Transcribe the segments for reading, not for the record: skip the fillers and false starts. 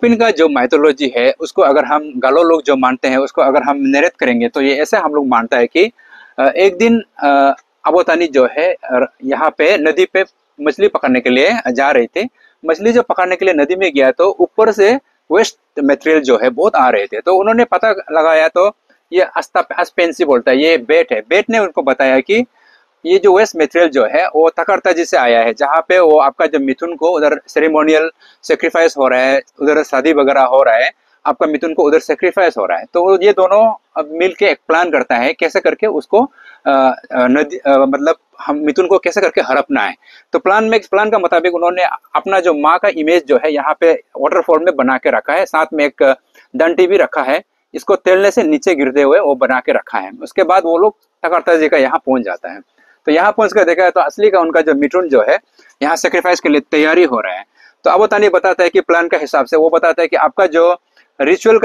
मोपिन का जो माइथोलॉजी है उसको अगर हम गालो लोग जो मानते हैं उसको अगर हम नरेट करेंगे तो ये ऐसे हम लोग मानता है कि एक दिन अबोतानी जो है यहाँ पे नदी पे मछली पकड़ने के लिए जा रहे थे। मछली जो पकड़ने के लिए नदी में गया तो ऊपर से वेस्ट मटेरियल जो है बहुत आ रहे थे, तो उन्होंने पता लगाया तो ये अस्पेंसी बोलता है, ये बेट है। बेट ने उनको बताया कि ये जो वेस्ट मटेरियल जो है वो तकरताजी से आया है, जहाँ पे वो आपका जब मिथुन को उधर सेरेमोनियल सेक्रीफाइस हो रहा है, उधर शादी वगैरह हो रहा है, आपका मिथुन को उधर सेक्रीफाइस हो रहा है। तो ये दोनों अब मिल के एक प्लान करता है कैसे करके उसको नदी मतलब हम मिथुन को कैसे करके हड़पना है। तो प्लान का मुताबिक उन्होंने अपना जो माँ का इमेज जो है यहाँ पे वाटरफॉल में बना के रखा है, साथ में एक डंटी भी रखा है, इसको तैरने से नीचे गिरते हुए वो बना के रखा है। उसके बाद वो लोग तकरताजी का यहाँ पहुंच जाता है। तो यहाँ पहुंच कर देखा है तो असली का उनका जो मिथुन जो है यहाँ सेक्रीफाइस के लिए तैयारी हो रहा है। तो अबोतानी बताता है कि प्लान का हिसाब से वो बताता है कि आपका जो रिचुअल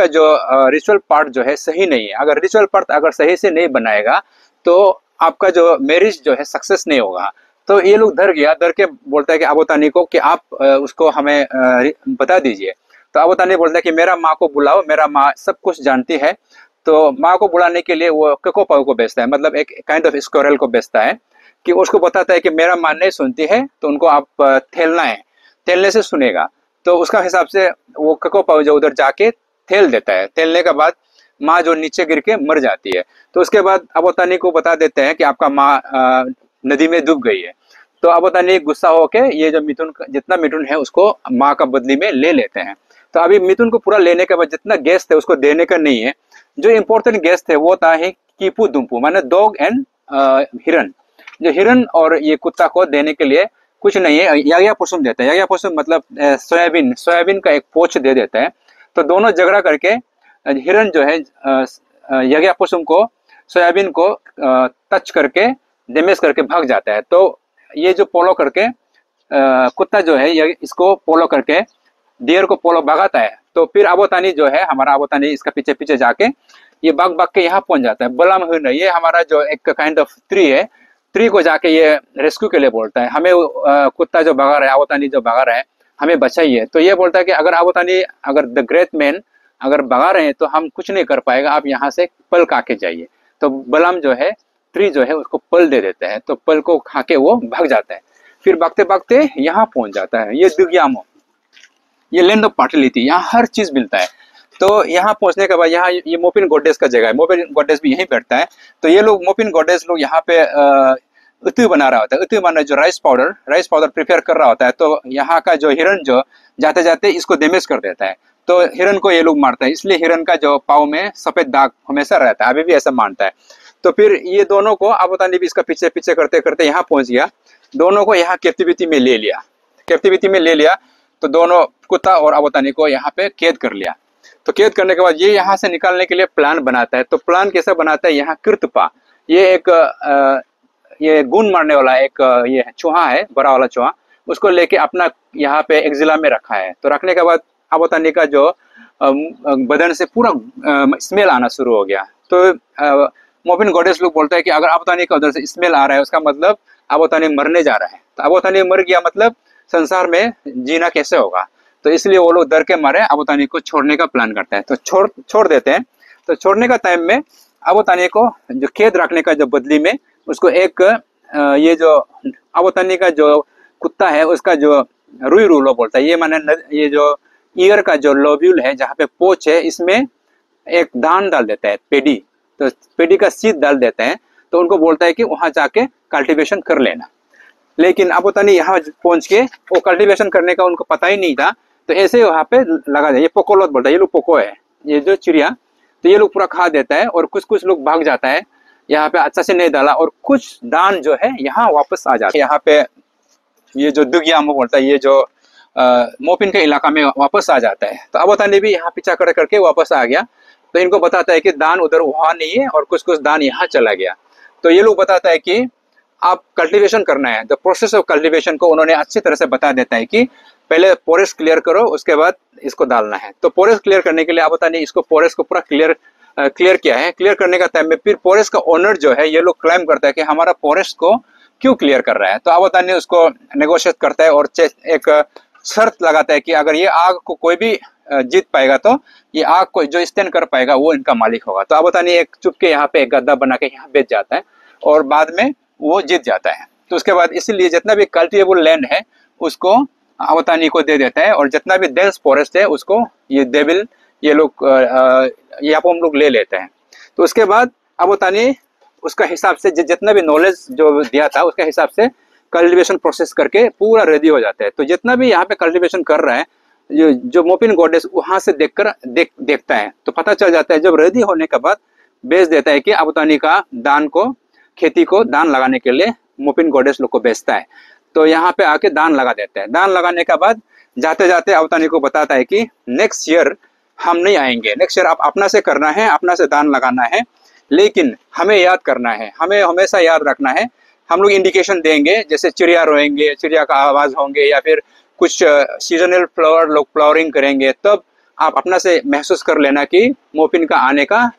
पार्ट जो है सही नहीं है। अगर रिचुअल पार्ट अगर सही से नहीं बनाएगा तो आपका जो मैरिज जो है सक्सेस नहीं होगा। तो ये लोग डर के बोलता है कि अबोतानी को कि आप उसको हमें बता दीजिए। तो अबोतानी बोलता है कि मेरा माँ को बुलाओ, मेरा माँ सब कुछ जानती है। तो माँ को बुलाने के लिए वो ककोपाऊ को भेजता है, मतलब एक काइंड ऑफ स्क्वायरल को भेजता है कि उसको बताता है कि मेरा माँ नहीं सुनती है तो उनको आप थेलना है, थेलने से सुनेगा। तो उसका हिसाब से वो ककोपाऊ जो उधर जाके थेल देता है। थेलने के बाद माँ जो नीचे गिर के मर जाती है। तो उसके बाद अबोतानी को बता देते हैं कि आपका माँ नदी में डूब गई है। तो अबोतानी गुस्सा होके ये जो जितना मिथुन है उसको माँ का बदली में ले लेते हैं। तो अभी मिथुन को पूरा लेने के बाद जितना गैस थे उसको देने का नहीं है। जो इम्पोर्टेंट गैस थे वो था कीपू दुम्पू, माने डॉग एंड हिरन। जो हिरन और ये कुत्ता को देने के लिए कुछ नहीं है, याग्या पोसुम देता है। याग्या पोसुम मतलब सोयाबीन का एक पोच दे देता है। तो दोनों झगड़ा करके हिरन जो है याग्या पोसुम को सोयाबीन को टच करके डैमेज करके भाग जाता है। तो ये जो पोलो करके कुत्ता जो है ये इसको पोलो करके डियर को पोलो भगाता है। तो फिर अबोतानी जो है हमारा अबोतानी इसका पीछे पीछे जाके ये भाग के यहाँ पहुंच जाता है। बलम हुन ये हमारा जो एक काइंड ऑफ ट्री है, ट्री को जाके ये रेस्क्यू के लिए बोलता है, हमें कुत्ता जो भगा रहा है, अबोतानी जो भगा रहा है, हमें बचाइए। तो ये बोलता है कि अगर अबोतानी अगर द ग्रेट मैन अगर भगा रहे हैं तो हम कुछ नहीं कर पाएगा, आप यहाँ से पल खा के जाइए। तो बलम जो है ट्री जो है उसको पल दे देता है, तो पल को खा के वो भाग जाता है। फिर भागते भागते यहाँ पहुंच जाता है, ये दुग्यामो, ये लैंड ऑफ फर्टिलिटी, यहाँ हर चीज मिलता है। तो यहाँ पहुंचने के बाद यहाँ ये मोपिन गॉडेस का जगह है, मोपिन गॉडेस भी यहीं बैठता है। तो ये लोग मोपिन गॉडेस लोग यहाँ पे उतु बना रहा होता है। उतु माना जो राइस पाउडर प्रिपेयर कर रहा होता है। तो यहाँ का जो हिरन जो जाते जाते इसको डैमेज कर देता है। तो हिरन को ये लोग मारता है, इसलिए हिरन का जो पाँव में सफेद दाग हमेशा रहता है, अभी भी ऐसा मानता है। तो फिर ये दोनों को अबोतानी भी इसका पीछे पीछे करते करते यहाँ पहुंच गया, दोनों को यहाँ कैप्टिविटी में ले लिया। तो दोनों कुत्ता और अबोतानी को यहाँ पे कैद कर लिया। तो कैद करने के बाद ये यहाँ से निकालने के लिए प्लान बनाता है। तो प्लान कैसा बनाता है, यहाँ कृतपा, ये एक ये गुण मारने वाला एक ये चूहा है, बड़ा वाला चूहा, उसको लेके अपना यहाँ पे एक्जिला में रखा है। तो रखने के बाद अबोतानी का जो बदन से पूरा स्मेल आना शुरू हो गया। तो मोपिन गॉडेस लोग बोलते हैं कि अगर अबोतानी का उधर से स्मेल आ रहा है उसका मतलब अबोतानी मरने जा रहा है। तो अबोतानी मर गया मतलब संसार में जीना कैसे होगा। तो इसलिए वो लोग डर के मारे अबोतानी को छोड़ने का प्लान करते हैं। तो छोड़ देते हैं। तो छोड़ने का टाइम में अबोतानी को जो कैद रखने का जो बदली में उसको एक ये जो अबोतानी का जो कुत्ता है उसका जो रुई रूलो बोलता है, ये माने ये जो ईयर का जो लोब्यूल है जहाँ पे पोच है इसमें एक धान डाल देता है, पेडी। तो पेडी का सीड डाल देते हैं। तो उनको बोलता है कि वहां जाके कल्टीवेशन कर लेना। लेकिन अबोतानी यहाँ पहुंच के वो कल्टीवेशन करने का उनको पता ही नहीं था। तो ऐसे वहां पे लगा दिया, ये पोकोलोत बोलता है, ये लोग पोको है ये जो चिड़िया। तो ये लोग पूरा खा देता है और कुछ लोग भाग जाता है, यहाँ पे अच्छा से नहीं डाला और कुछ दान जो है यहाँ वापस आ जाता है। यहाँ पे ये जो दुग्यामो बोलता है, ये जो मोपिन के इलाका में वापस आ जाता है। तो अबोतानी भी यहाँ पीछा करके वापस आ गया। तो इनको बताता है कि दान उधर वहां नहीं है और कुछ दान यहाँ चला गया। तो ये लोग बताता है कि आप कल्टीवेशन करना है। द प्रोसेस ऑफ कल्टीवेशन को उन्होंने अच्छी तरह से बता देता है कि पहले पोरेस क्लियर करो, उसके बाद इसको डालना है। तो पोरेस क्लियर करने के लिए अबोतानी इसको पोरेस को पूरा क्लियर किया है। क्लियर करने का टाइम में फिर पोरेस का ओनर जो है ये लोग क्लेम करता है कि हमारा पोरेस को क्यों क्लियर कर रहा है। तो अबोतानी उसको नेगोशिएट करता है और एक शर्त लगाता है कि अगर ये आग को कोई भी जीत पाएगा तो ये आग को जो स्टैंड कर पाएगा वो इनका मालिक होगा। तो अब तानी एक चुपके यहाँ पे एक गद्दा बना के यहाँ बेच जाता है और बाद में वो जीत जाता है। तो उसके बाद इसीलिए जितना भी कल्टिवेबल लैंड है उसको अवतानी को दे देता है, और जितना भी डेंस फॉरेस्ट है उसको ये डेविल ये लोग यहाँ पर हम लोग ले लेते हैं। तो उसके बाद अवतानी उसका हिसाब से जितना भी नॉलेज जो दिया था उसके हिसाब से कल्टिवेशन प्रोसेस करके पूरा रेडी हो जाता है। तो जितना भी यहाँ पे कल्टिवेशन कर रहा है जो मोपिन गॉडेस वहां से देखता है तो पता चल जाता है। जब रेडी होने के बाद बेच देता है कि अबतानी का दान को खेती को दान लगाने के लिए मोपिन गॉडेस लोग को बेचता है। तो यहाँ पे आके दान लगा देता है। दान लगाने के बाद जाते जाते अवतानी को बताता है कि नेक्स्ट ईयर हम नहीं आएंगे, नेक्स्ट ईयर आप अपना से करना है, अपना से दान लगाना है, लेकिन हमें याद करना है, हमें हमेशा याद रखना है। हम लोग इंडिकेशन देंगे, जैसे चिड़िया रोएंगे, चिड़िया का आवाज होंगे, या फिर कुछ सीजनल फ्लावर लोग फ्लावरिंग करेंगे, तब आप अपना से महसूस कर लेना कि मोपिन का आने का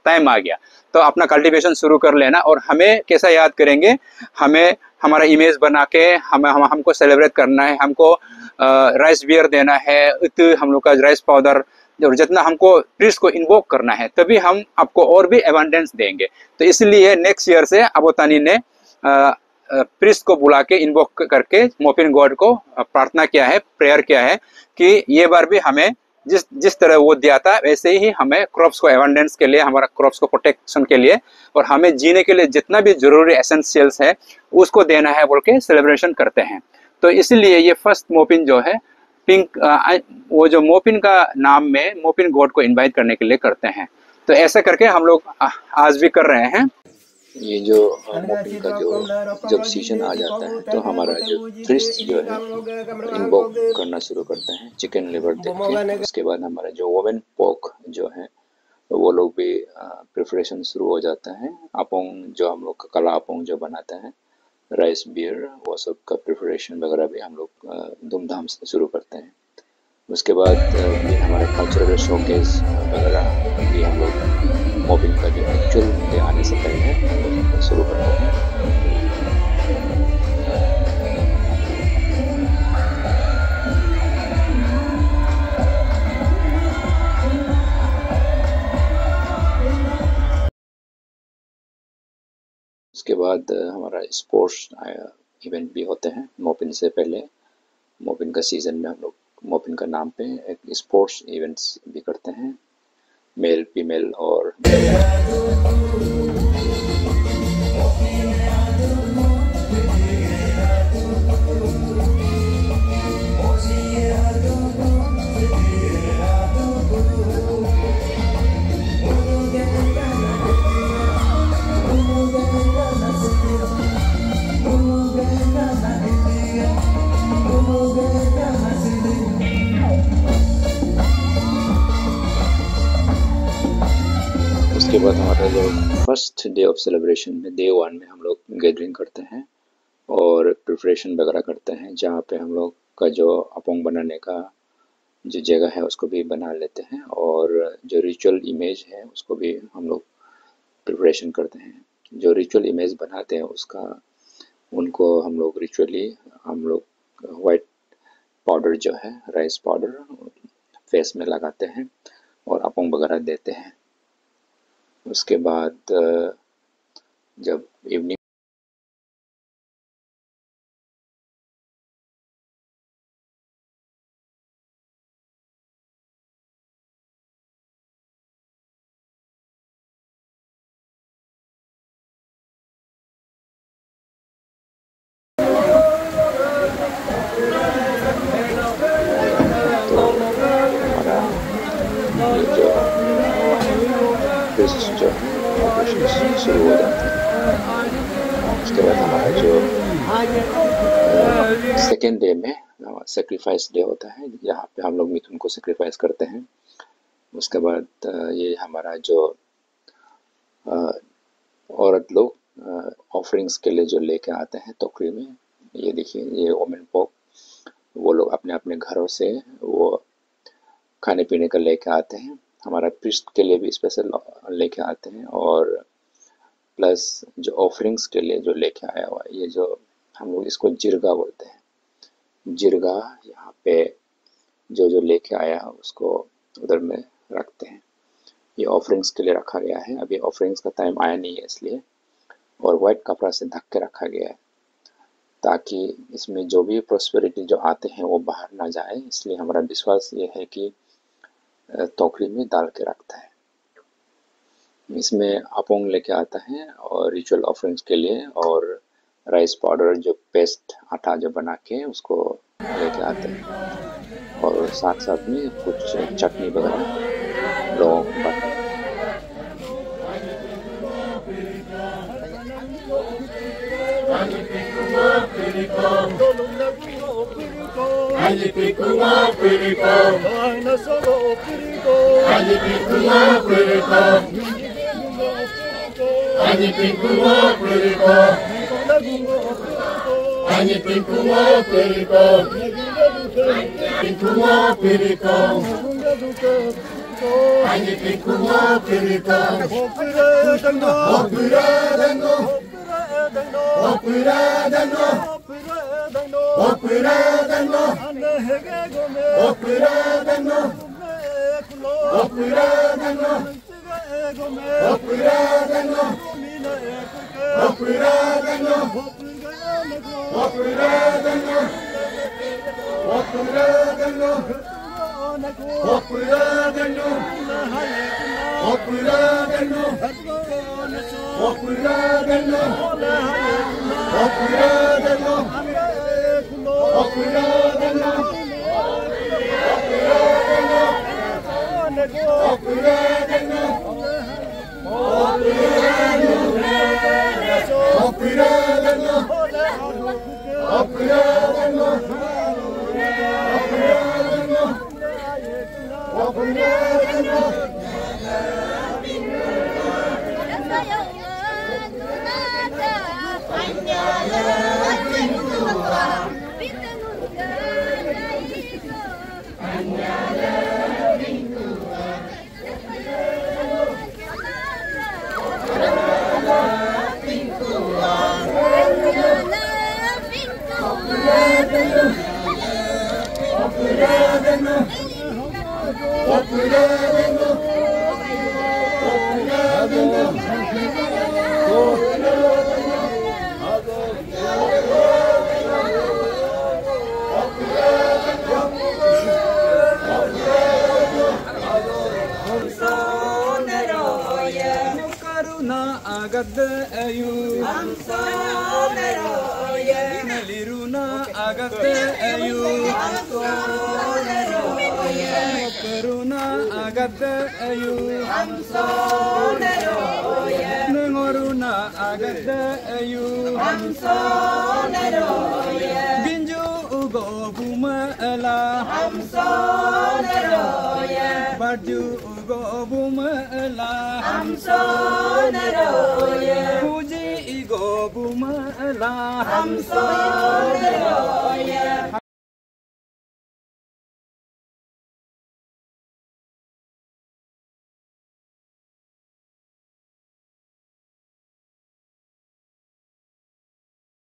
टाइम आ गया। तो अपना कल्टीवेशन शुरू कर लेना। और हमें कैसा याद करेंगे, हमें हमारा इमेज बना के हमको सेलिब्रेट करना है, हमको राइस बियर देना है, हम लोग का राइस पाउडर, और जितना हमको प्रीस्ट को इन्वोक करना है तभी हम आपको और भी एबंडेंस देंगे। तो इसलिए नेक्स्ट ईयर से अबोतानी ने प्रीस्ट को बुला के इन्वोक करके मोपिन गॉड को प्रार्थना किया है, प्रेयर किया है कि ये बार भी हमें जिस तरह वो दिया था वैसे ही हमें क्रॉप्स को एबंडेंस के लिए, हमारा क्रॉप्स को प्रोटेक्शन के लिए और हमें जीने के लिए जितना भी जरूरी एसेंशियल्स है उसको देना है बोल के सेलिब्रेशन करते हैं। तो इसलिए ये फर्स्ट मोपिन जो है पिंक वो जो मोपिन का नाम में मोपिन गॉड को इनवाइट करने के लिए करते हैं। तो ऐसे करके हम लोग आज भी कर रहे हैं। ये जो मोपिन का जो जब सीजन आ जाता है तो हमारा जो प्रीस्ट जो है इन्वोक करना शुरू करते हैं चिकन लिवर देख के। उसके बाद हमारा जो वोमेन पोक जो है वो लोग भी प्रिपरेशन शुरू हो जाता है। अपोंग जो हम लोग कला अपोंग जो बनाता है, राइस बियर, वो सब का प्रिपरेशन वगैरह भी हम लोग धूमधाम से शुरू करते हैं। उसके बाद भी हमारे कल्चरल शोकेस वगैरह भी हम लोग मोपिन का जो एक्चुअल डे आने से पहले शुरू करते हैं। उसके बाद हमारा स्पोर्ट्स इवेंट भी होते हैं मोपिन से पहले। मोपिन का सीज़न में हम लोग मोपिन का नाम पे एक स्पोर्ट्स इवेंट्स भी करते हैं, मेल फीमेल और उसके बाद हमारा जो फर्स्ट डे ऑफ सेलिब्रेशन में डे 1 में हम लोग गैदरिंग करते हैं और प्रिपरेशन वगैरह करते हैं, जहाँ पे हम लोग का जो अपोंग बनाने का जो जगह है उसको भी बना लेते हैं और जो रिचुअल इमेज है उसको भी हम लोग प्रिपरेशन करते हैं। जो रिचुअल इमेज बनाते हैं उसका उनको हम लोग रिचुअली हम लोग वाइट पाउडर जो है राइस पाउडर फेस में लगाते हैं और अपोंग वगैरह देते हैं। उसके बाद जब इवनिंग जो है ऑपरेशन शुरू हो जाते हैं। उसके बाद हमारा जो सेकेंड डे में सेक्रीफाइस डे होता है, यहाँ पे हम लोग मिथुन को सेक्रीफाइस करते हैं। उसके बाद ये हमारा जो औरत लोग ऑफरिंग्स के लिए जो लेके आते हैं टोकरी में, ये देखिए ये वोमेन पोक वो लोग अपने अपने घरों से वो खाने पीने का लेके आते हैं। हमारा प्रीस्ट के लिए भी स्पेशल लेके आते हैं और प्लस जो ऑफरिंग्स के लिए जो लेके आया हुआ है, ये जो हम लोग इसको जिरगा बोलते हैं, जिरगा यहाँ पे जो लेके आया उसको उधर में रखते हैं। ये ऑफरिंग्स के लिए रखा गया है। अभी ऑफरिंग्स का टाइम आया नहीं है इसलिए, और वाइट कपड़ा से ढक के रखा गया है ताकि इसमें जो भी प्रॉस्पेरिटी जो आते हैं वो बाहर ना जाए। इसलिए हमारा विश्वास ये है कि टोकरी में डाल के रखता है। इसमें अपोंग लेके आता है और रिचुअल ऑफरिंग्स के लिए, और राइस पाउडर जो पेस्ट आटा जो बना के उसको लेके आते हैं, और साथ साथ में कुछ चटनी वगैरह लोगों को बांटते हैं।